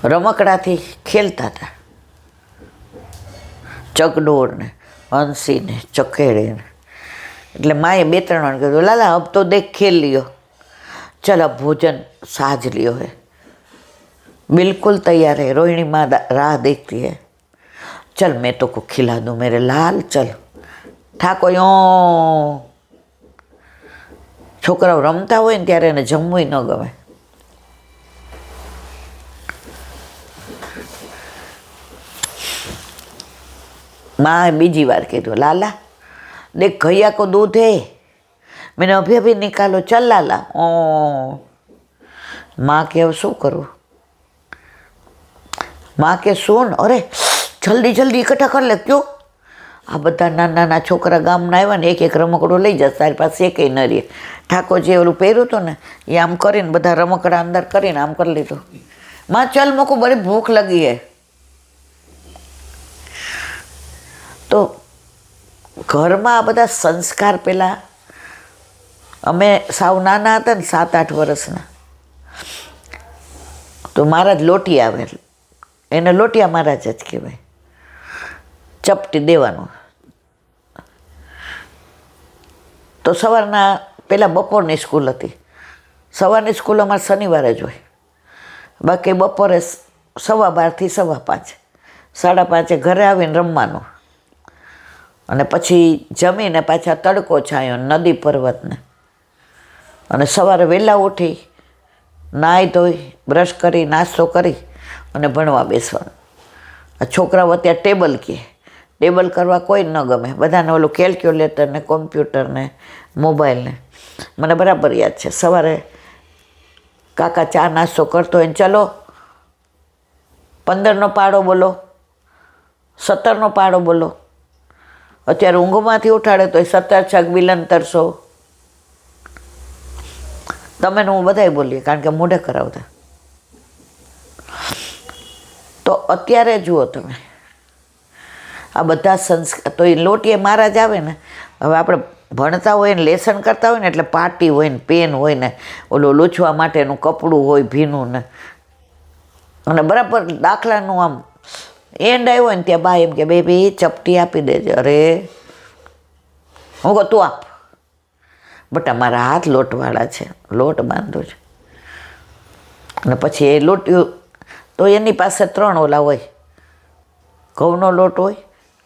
રમકડાથી ખેલતા હતા, ચકડોળ ને હંસી ને ચકેડે ને. એટલે માએ 2-3 વાર કીધું, લાલા અબ તો દેખ ખેલ લિયો, चल अब भोजन साज लियो है। बिल्कुल तैयार है। रोहिणी माँ राह देखती है। चल मैं तो को खिला दूँ मेरे लाल, चल। ઠાકો છોકરાઓ રમતા હોય ને ત્યારે એને જમવું ન ગમે. माँ बीजी बार कही, लाला देख भैया को दूध है, मैंने अभी अभी निकालो, चल लाला। ओ माँ के अब शू करूँ? माँ के सुन, अरे जल्दी जल्दी इकट्ठा कर ले। क्यों? आ बधा नाना नाना छोकरा गामना आव्या ने एक एक रमकड़ो लई जा, तारी पासे एकेय न रहे। ठाकोरजी ओલું પહેર્યું હતું ને એ આમ કરીને બધા રમકડા અંદર કરીને આમ કરી લીધું. माँ चल मोको बड़ी भूख लगी है। तो ઘરમાં આ બધા સંસ્કાર પહેલાં અમે સાવ નાના હતા ને 7-8 વર્ષના, તો મહારાજ લોટી આવે, એને લોટિયા મહારાજ જ કહેવાય. ચપટી દેવાનું. તો સવારના પહેલાં બપોરની સ્કૂલ હતી. સવારની સ્કૂલ અમારે શનિવારે જ હોય, બાકી બપોરે 12:15 થી 5:15, 5:30 ઘરે આવીને રમવાનું. અને પછી જમીને પાછા તડકો છાંયો નદી પર્વતને, અને સવારે વહેલા ઉઠી નાહી ધોઈ બ્રશ કરી નાસ્તો કરી અને ભણવા બેસવાનું. આ છોકરાઓ અત્યારે ટેબલ કહે, ટેબલ કરવા કોઈ ન ગમે, બધાને ઓલું કેલ્ક્યુલેટર ને કોમ્પ્યુટર ને મોબાઈલ ને. મને બરાબર યાદ છે, સવારે કાકા ચા નાસ્તો કરતો હોય, ચલો 15નો પાડો બોલો, 17નો પાડો બોલો. અત્યારે ઊંઘમાંથી ઉઠાડે તો 17 છક બિલન તરસો, તમે હું બધાય બોલીએ, કારણ કે મોઢે કરાવતા. તો અત્યારે જુઓ તમે આ બધા સંસ્કાર. તો એ લોટીએ મહારાજ આવે ને, હવે આપણે ભણતા હોય ને લેસન કરતા હોય ને એટલે પાટી હોય ને પેન હોય ને ઓલું લૂછવા માટેનું કપડું હોય ભીનું ને, અને બરાબર દાખલાનું આમ એન્ડ આવ્યો ને ત્યાં બા એમ કે બેબી ચપટી આપી દેજે. અરે હું કહું તું આપ બટા, મારા હાથ લોટવાળા છે, લોટ બાંધો છે. અને પછી એ લોટ્યું તો એની પાસે 3 ઓલા હોય, ઘઉંનો લોટ હોય,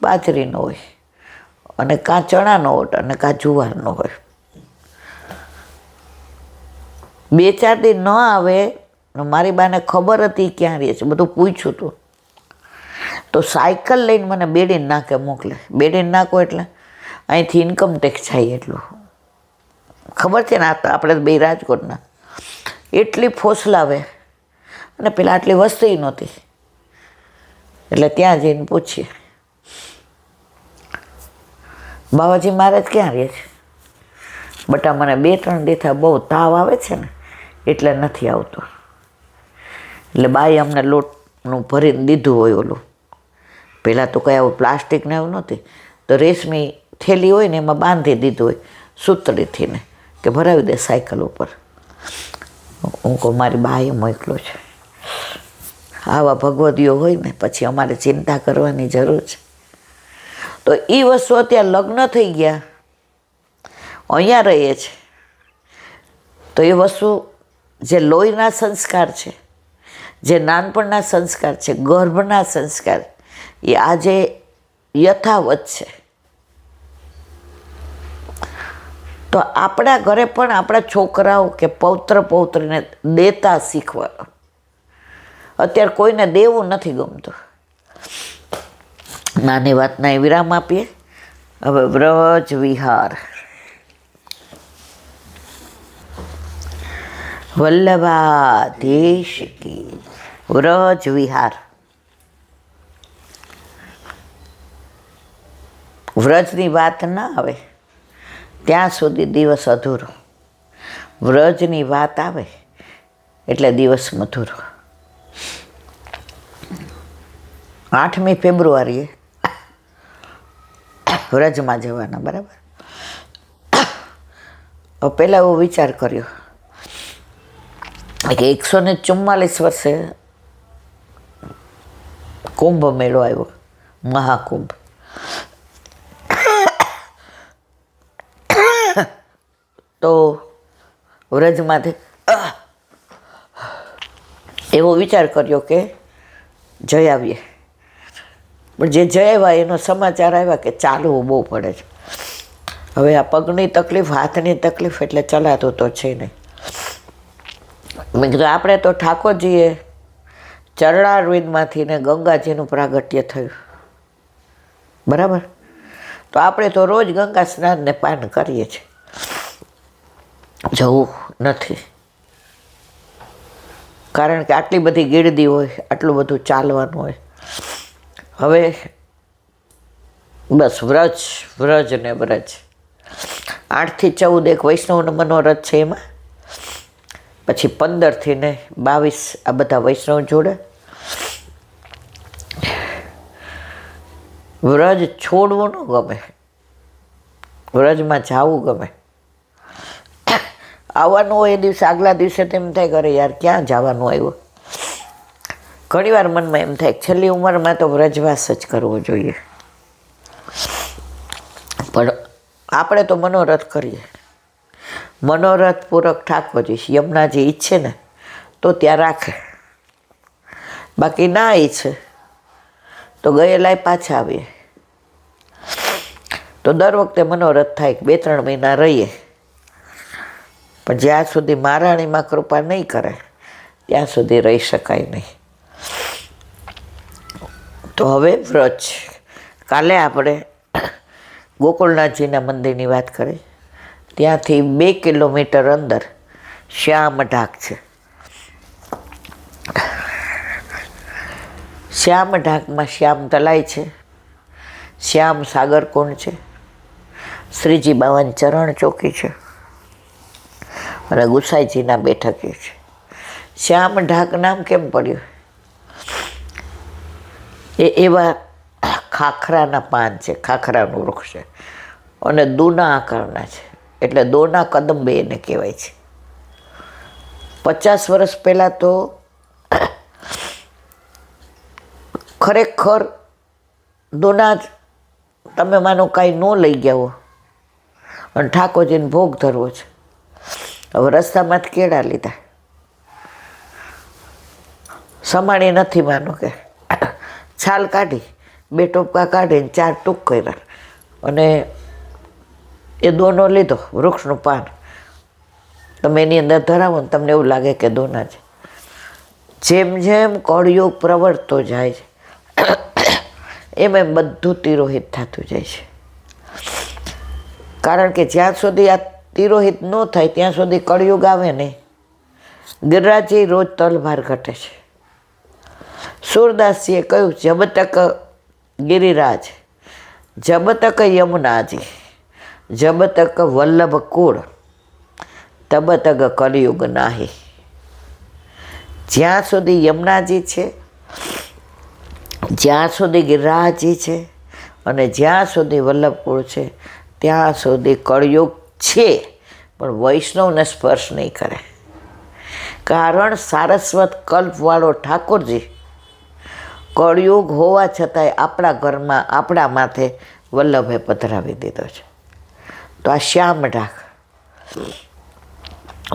બાજરીનો હોય, અને કાં ચણાનો લોટ અને કાં જુવારનો હોય. 2-4 દી ન આવે, મારી બાને ખબર હતી ક્યાં રહે છે, બધું પૂછ્યું હતું. તો સાયકલ લઈને મને બેડીને નાકે મોકલે. બેડીને નાખો એટલે અહીંથી ઇન્કમ ટેક્સ જાય એટલું ખબર છે ને. આ તો આપણે બે રાજકોટના, એટલી ફોસલાવે. અને પેલા આટલી વસ્તી નહોતી, એટલે ત્યાં જઈને પૂછીએ બાવાજી મહારાજ ક્યાં રહે છે? બટા મને 2-3 દીથા બહુ તાવ આવે છે ને એટલે નથી આવતો. એટલે બાએ અમને લોટનું ભરીને દીધું હોય ઓલું. પહેલાં તો કંઈ આવું પ્લાસ્ટિક ને એવું નહોતી, તો રેશમી થેલી હોય ને એમાં બાંધી દીધું હોય સૂતળીથી ને, કે ભરાવી દે સાયકલ ઉપર. હું કહું મારી બાએ મોકલો છે. આવા ભગવદીઓ હોય ને પછી અમારે ચિંતા કરવાની જરૂર છે. તો એ વસ્તુ અત્યારે લગ્ન થઈ ગયા, અહીંયા રહીએ છે, તો એ વસ્તુ જે લોહીના સંસ્કાર છે, જે નાનપણના સંસ્કાર છે, ગર્ભના સંસ્કાર, એ આજે યથાવત છે. તો આપણા ઘરે પણ આપણા છોકરાઓ કે પૌત્ર પૌત્રીને દેતા શીખવા. અત્યારે કોઈને દેવું નથી ગમતું. નાની વાતના વિરામ આપીએ. હવે વ્રજ વિહાર. વલ્લભાધીશ કી વ્રજ વિહાર. વ્રજની વાત ના આવે ત્યાં સુધી દિવસ અધૂરો. વ્રજની વાત આવે એટલે દિવસ મધુરો. 8મી ફેબ્રુઆરીએ વ્રજમાં જવાના, બરાબર. પહેલાં એવો વિચાર કર્યો કે 144 વર્ષે કુંભ મેળો આવ્યો, મહાકુંભ. તો વ્રજમાંથી એવો વિચાર કર્યો કે જઈ આવીએ. પણ જે જઈ આવ્યા એનો સમાચાર આવ્યા કે ચાલવું બહુ પડે છે. હવે આ પગની તકલીફ, હાથની તકલીફ, એટલે ચલાતું તો છે નહીં. મેં કીધું આપણે તો ઠાકોરજીએ ચરણારવિંદમાંથી ને ગંગાજીનું પ્રાગટ્ય થયું, બરાબર? તો આપણે તો રોજ ગંગા સ્નાન ને પાન કરીએ છીએ, જવું નથી. કારણ કે આટલી બધી ગીરદી હોય, આટલું બધું ચાલવાનું હોય. હવે બસ વ્રજ ને વ્રજ. 8 થી 14 એક વૈષ્ણવનો મનોરથ છે એમાં, પછી 15 થી ને 22 આ બધા વૈષ્ણવ જોડે. વ્રજ છોડવું ન ગમે, વ્રજમાં જવું ગમે. આવવાનું હોય એ દિવસે, આગલા દિવસે તેમ થાય કરે યાર ક્યાં જવાનું આવ્યું. ઘણી વાર મનમાં એમ થાય છેલ્લી ઉંમરમાં તો વ્રજવાસ જ કરવો જોઈએ. પણ આપણે તો મનોરથ કરીએ, મનોરથ પૂરક ઠાકોરજી યમુનાજી ઈચ્છે ને તો ત્યાં રાખે, બાકી ના ઈચ્છે તો ગયેલાય પાછા આવીએ. તો દર વખતે મનોરથ થાય કે 2-3 મહિના રહીએ, પણ જ્યાં સુધી મહારાણીમાં કૃપા નહીં કરે ત્યાં સુધી રહી શકાય નહીં. તો હવે વ્રજ. કાલે આપણે ગોકુળનાથજીના મંદિરની વાત કરી. ત્યાંથી 2 કિલોમીટર અંદર શ્યામઢાક છે. શ્યામઢાકમાં શ્યામ તલાઈ છે, શ્યામ સાગરકુંડ છે, શ્રીજી બાવાની ચરણ ચોકી છે અને ગુસાઈજીના બેઠકે છે. શ્યામઢાક નામ કેમ પડ્યું? એ એવા ખાખરાના પાન છે, ખાખરાનું વૃક્ષ છે અને દૂના આકારના છે, એટલે દોના કદંબે એને કહેવાય છે. 50 વર્ષ પહેલાં તો ખરેખર દોના જ તમે માનો કાંઈ ન લઈ ગયા હો અને ઠાકોરજીને ભોગ ધરવો છે. હવે રસ્તામાંથી કેળા લીધા, સમાણી નથી માનો કે છાલ કાઢી, 2 ટોપકા કાઢીને 4 ટૂંક કર્યા અને એ દોનો લીધો, વૃક્ષનું પાન. તમે એની અંદર ધરાવો ને તમને એવું લાગે કે દોના છે. જેમ જેમ કળયુગ પ્રવર્તતો જાય છે એમ એમ બધું તિરોહિત થતું જાય છે. કારણ કે જ્યાં સુધી આ તિરોહિત ન થાય ત્યાં સુધી કળયુગ આવે નહીં. ગિરિરાજજી રોજ તલભાર ઘટે છે. સુરદાસજીએ કહ્યું જબ તક ગિરિરાજ, જબ તક યમુનાજી, જબ તક વલ્લભ કુળ, તબ તક કલયુગ નાહી. જ્યાં સુધી યમુનાજી છે, જ્યાં સુધી ગિરિરાજજી છે અને જ્યાં સુધી વલ્લભકુળ છે ત્યાં સુધી કળયુગ છે, પણ વૈષ્ણવને સ્પર્શ નહીં કરે. કારણ સારસ્વત કલ્પવાળો ઠાકોરજી કળયુગ હોવા છતાંય આપણા ઘરમાં, આપણા માથે વલ્લભે પધરાવી દીધો છે. તો આ શ્યામઢાક,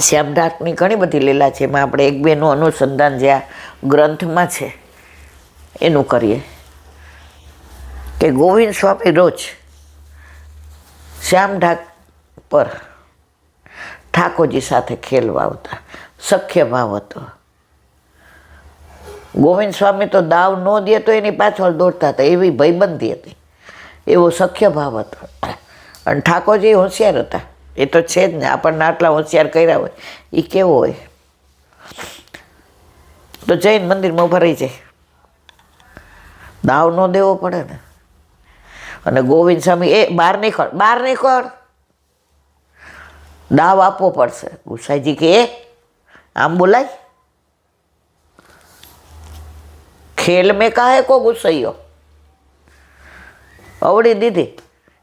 શ્યામઢાકની ઘણી બધી લીલા છે. એમાં આપણે 1-2નું અનુસંધાન જે આ ગ્રંથમાં છે એનું કરીએ કે ગોવિંદ સ્વામી રોજ શ્યામઢાક પર ઠાકોરજી સાથે ખેલવા આવતા, સખ્ય ભાવ હતો. ગોવિંદ સ્વામી તો દાવ ન દે તો એની પાછળ દોડતા હતા, એવી ભયબંધી હતી, એવો સખ્ય ભાવ હતો. અને ઠાકોરજી હોશિયાર હતા, એ તો છે જ ને. આપણને આટલા હોશિયાર કર્યા હોય એ કેવો હોય? તો જૈન મંદિરમાં ઊભા રહી જાય, દાવ ન દેવો પડે ને. અને ગોવિંદ સ્વામી એ બહાર નીકળ, દાવ આપવો પડશે. ગુસાઈજી કે આમ બોલાય? ખેલ મેં કાહે કો ગુસાઈયો? અવડી દીધી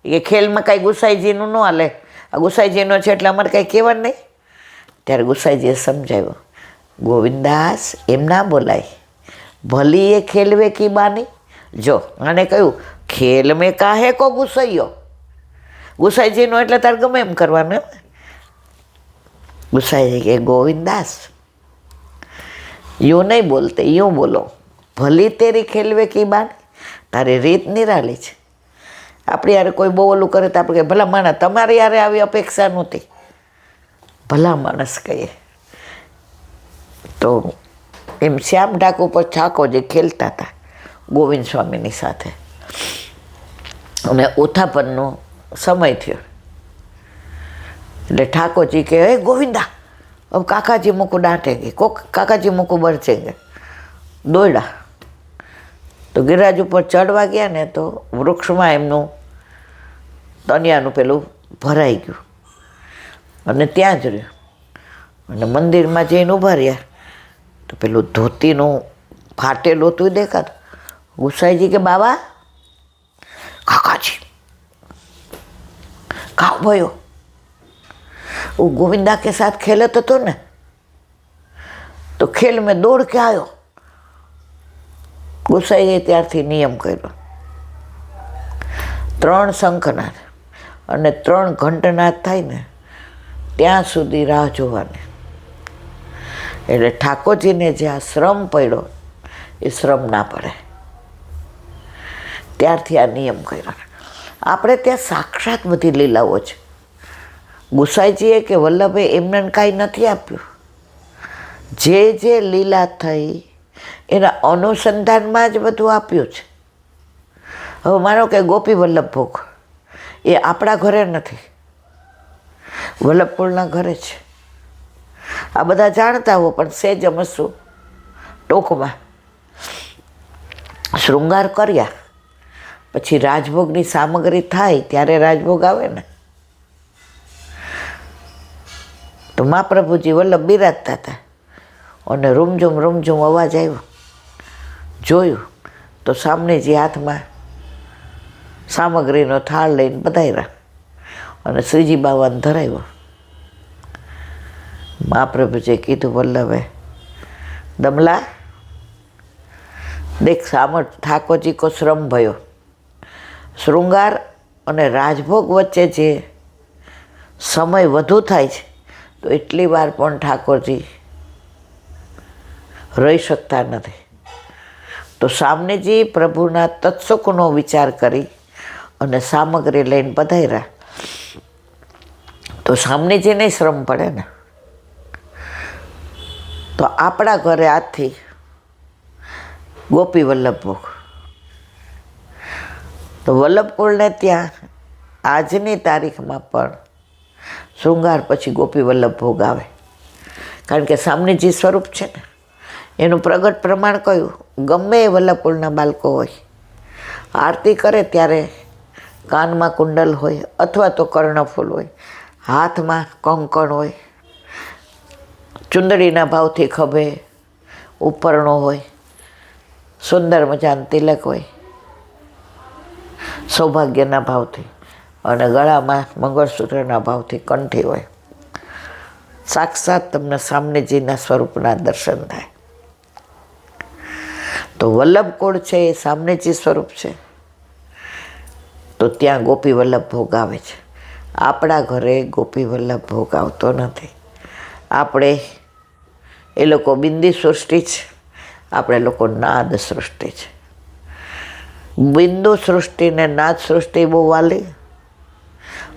કે ખેલમાં કાંઈ ગુસાઈજીનું ન હાલે, આ ગુસાઈજીનો છે એટલે અમારે કાંઈ કહેવાનું નહીં. ત્યારે ગુસાઈજીએ સમજાવ્યું, ગોવિંદાસ એમ ના બોલાય, ભલી એ ખેલવે કી બાની. જો આને કહ્યું ખેલ મેં કાહે કો ગુસાઈયો. ગુસાઈજીનો એટલે તારે ગમે એમ કરવાનું. ગુસાઈજી કે ગોવિંદાસ यूं नहीं बोलते, यूं बोलो, ભલી તેરી ખેલવે કી બાની. તારી રીત નિરાલી છે. આપણે યારે કોઈ બહુ ઓલું કરે તો આપણે કે ભલા માણસ, તમારી યારે આવી અપેક્ષા નહોતી. ભલા માણસ કહીએ તો એમ શ્યામ ઢાકુ પર ઠાકોરજી ખેલતા હતા ગોવિંદ સ્વામીની સાથે. અને ઉથાપનનો સમય થયો એટલે ઠાકોરજી કહે, હે ગોવિંદા, अब काकाजी मुझको डांटेंगे, काकाजी मुझको बरचेंगे. દોડ્યા તો ગિરિરાજ ઉપર ચડવા ગયા ને તો વૃક્ષમાં એમનું તનિયાનું પેલું ભરાઈ ગયું અને ત્યાં જ રહ્યું. અને મંદિરમાં જઈને ઊભા રહ્યા તો પેલું ધોતીનું ફાટેલું હતું દેખાતું. ગુસાઈજી કે બાબા, કાકાજી कहाँ भयो? वो गोविंदा के साथ खेलत तो ने, तो खेल में दौड़ के आयो. गुस्साई गई त्यारथी नियम कर्यो. 3 શંખનાદ અને 3 ઘંટનાદ થાય ને ત્યાં સુધી રાહ જોવાની. એટલે ઠાકોરજીને જે આ શ્રમ પડ્યો એ શ્રમ ના પડે, ત્યારથી આ નિયમ કર્યો. આપણે ત્યાં સાક્ષાત બધી લીલાઓ છે. ગુસાઈજીએ કે વલ્લભે એમને કાંઈ નથી આપ્યું. જે જે લીલા થઈ એના અનુસંધાનમાં જ બધું આપ્યું છે. હવે માનો કે ગોપી વલ્લભ ભોગ એ આપણા ઘરે નથી, વલ્લભપુરના ઘરે છે. આ બધા જાણતા હો, પણ સેજ અમસ્તું ટોકમાં શૃંગાર કર્યા પછી રાજભોગની સામગ્રી થાય ત્યારે રાજભોગ આવે ને, તો મહાપ્રભુજી વલ્લભ બિરાજતા હતા અને રૂમઝુમ અવાજ આવ્યો. જોયું તો સામનેજી હાથમાં સામગ્રીનો થાળ લઈને પધાર્યા અને શ્રીજી બાવાને ધરાવ્યો. મહાપ્રભુજીએ કીધું, વલ્લભે દમલા દેખ, સામર ઠાકોરજી કો શ્રમ ભયો. શૃંગાર અને રાજભોગ વચ્ચે જે સમય વધુ થાય છે તો એટલી વાર પણ ઠાકોરજી રહી શકતા નથી. તો સામનેજી પ્રભુના તત્સુખનો વિચાર કરી અને સામગ્રી લઈને પધાર્યા. તો સામનેજીને શ્રમ પડે ને. તો આપણા ઘરે આજથી ગોપી વલ્લભ ભોગ, તો વલ્લભકુળને ત્યાં આજની તારીખમાં પણ શૃંગાર પછી ગોપી વલ્લભ ભોગ આવે. કારણ કે સામનેજી સ્વરૂપ છે ને, એનું પ્રગટ પ્રમાણ કયું? ગમે એ વલ્લભકુળના બાળકો હોય, આરતી કરે ત્યારે કાનમાં કુંડલ હોય અથવા તો કર્ણફૂલ હોય, હાથમાં કંકણ હોય, ચુંદડીના ભાવથી ખભે ઉપરણો હોય, સુંદર મજાનું તિલક હોય સૌભાગ્યના ભાવથી, અને ગળામાં મંગળસૂત્રના ભાવથી કંઠી હોય. સાક્ષાત તમને સામનેજીના સ્વરૂપના દર્શન થાય. તો વલ્લભકુળ છે એ સામનેજી સ્વરૂપ છે, તો ત્યાં ગોપી વલ્લભ ભોગ આવે છે. આપણા ઘરે ગોપી વલ્લભ ભોગ આવતો નથી. આપણે એ લોકો બિંદી સૃષ્ટિ છે, આપણે લોકો નાદ સૃષ્ટિ છે. બિંદુ સૃષ્ટિને નાદ સૃષ્ટિ બહુ વાલી,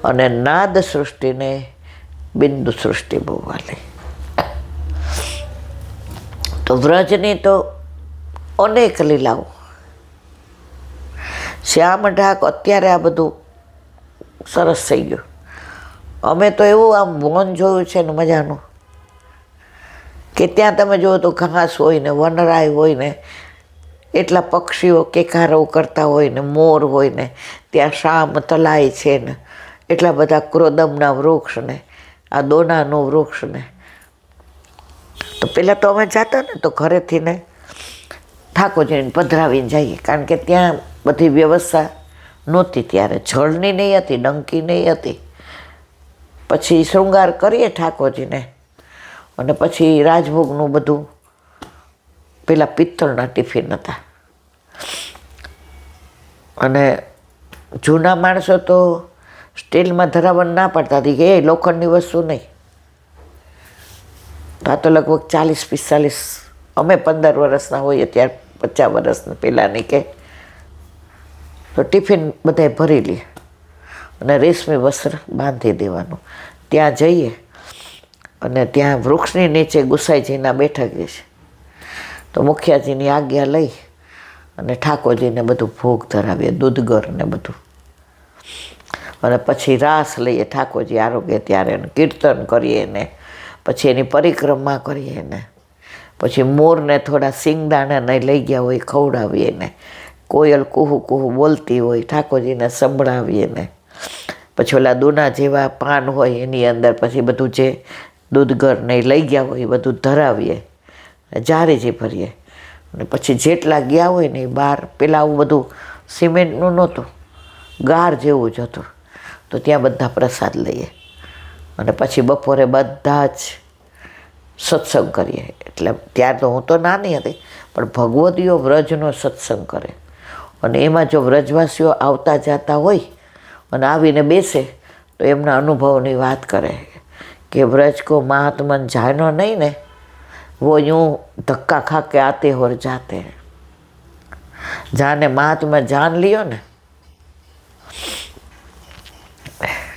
અને નાદ સૃષ્ટિને બિંદુ સૃષ્ટિ બહુ વાલી. તો વ્રજની તો અનેક લીલાઓ. શ્યામ ઢાક અત્યારે આ બધું સરસ થઈ ગયું. અમે તો એવું આમ વન જોયું છે ને મજાનું, કે ત્યાં તમે જુઓ તો ઘાસ હોય ને, વનરાય હોય ને, એટલા પક્ષીઓ કેકારવ કરતા હોય ને, મોર હોય ને, ત્યાં શામ તલાય છે ને, એટલા બધા ક્રોદમના વૃક્ષ ને, આ દોનાનું વૃક્ષ ને. તો પહેલાં તો અમે જતા ને તો ઘરેથી ને ઠાકોરજીને પધરાવીને જઈએ, કારણ કે ત્યાં બધી વ્યવસ્થા નહોતી ત્યારે. જળની નહીં હતી, ડંકી નહીં હતી. પછી શૃંગાર કરીએ ઠાકોરજીને અને પછી રાજભોગનું બધું પેલા પિત્તળના ટિફિન હતા, અને જૂના માણસો તો સ્ટીલમાં ધરાવવાનું ના પાડતા હતી કે એ લોખંડની વસ્તુ નહીં. આ તો લગભગ 40-45, અમે 15 વર્ષના હોઈએ ત્યારે 50 વર્ષના પહેલાંની કે, તો ટિફિન બધાય ભરી લે અને રેશમી વસ્ત્ર બાંધી દેવાનું. ત્યાં જઈએ અને ત્યાં વૃક્ષની નીચે ગુસાઈજીના બેઠક છે, તો મુખિયાજીની આજ્ઞા લઈ અને ઠાકોરજીને બધું ભોગ ધરાવીએ, દૂધગર ને બધું, અને પછી રાસ લઈએ ઠાકોરજી આરોગ્ય ત્યારે, કીર્તન કરીએ ને પછી એની પરિક્રમા કરીએ ને પછી મોરને થોડા સિંગદાણા ને લઈ ગયા હોય ખવડાવીએ ને, કોયલ કુહુ કુહુ બોલતી હોય ઠાકોરજીને સંભળાવીએ ને પછી ઓલા દૂના જેવા પાન હોય એની અંદર પછી બધું જે દૂધગર ને લઈ ગયા હોય એ બધું ધરાવીએ, જારેજી ભરીએ, અને પછી જેટલા ગયા હોય ને એ બહાર, પેલા આવું બધું સિમેન્ટનું નહોતું, ગાર જેવું જ હતું, તો ત્યાં બધા પ્રસાદ લઈએ અને પછી બપોરે બધા જ સત્સંગ કરીએ. એટલે ત્યાર તો હું તો નાની હતી, પણ ભગવતીઓ વ્રજનો સત્સંગ કરે, અને એમાં જો વ્રજવાસીઓ આવતા જતા હોય અને આવીને બેસે તો એમના અનુભવની વાત કરે કે વ્રજ કો महात्मन जानो नहीं ने, वो यूँ धक्का खा के आते और जाते हैं. जाने महात्मा जान लियो ने